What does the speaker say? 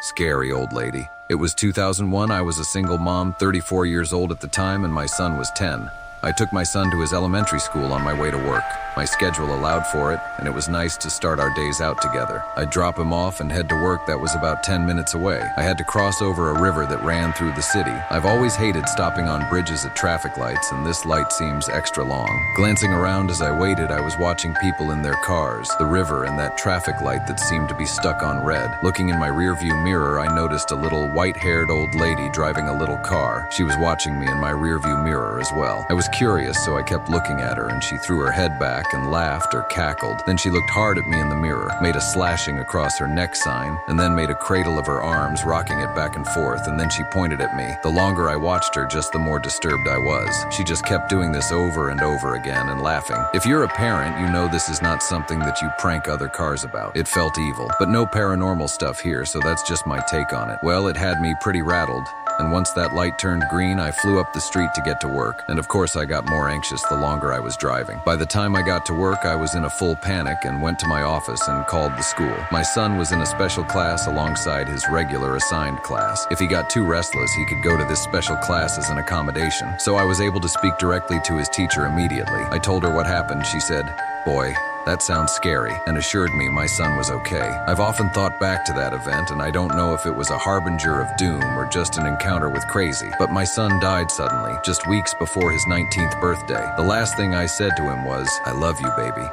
Scary old lady. It was 2001. I was a single mom, 34 years old at the time, and my son was 10. I took my son to his elementary school on my way to work. My schedule allowed for it, and it was nice to start our days out together. I'd drop him off and head to work that was about 10 minutes away. I had to cross over a river that ran through the city. I've always hated stopping on bridges at traffic lights, and this light seems extra long. Glancing around as I waited, I was watching people in their cars, the river, and that traffic light that seemed to be stuck on red. Looking in my rearview mirror, I noticed a little white-haired old lady driving a little car. She was watching me in my rearview mirror as well. I was curious, so I kept looking at her, and she threw her head back and laughed or cackled. Then she looked hard at me in the mirror, made a slashing across her neck sign, and then made a cradle of her arms, rocking it back and forth, and then she pointed at me. The longer I watched her, just the more disturbed I was. She just kept doing this over and over again and laughing. If you're a parent, you know this is not something that you prank other cars about. It felt evil, but no paranormal stuff here, so that's just my take on it. Well, it had me pretty rattled. And once that light turned green, I flew up the street to get to work. And of course, I got more anxious the longer I was driving. By the time I got to work, I was in a full panic and went to my office and called the school. My son was in a special class alongside his regular assigned class. If he got too restless, he could go to this special class as an accommodation. So I was able to speak directly to his teacher immediately. I told her what happened. She said, "Boy, that sounds scary," and assured me my son was okay. I've often thought back to that event, and I don't know if it was a harbinger of doom or just an encounter with crazy. But my son died suddenly, just weeks before his 19th birthday. The last thing I said to him was, "I love you, baby."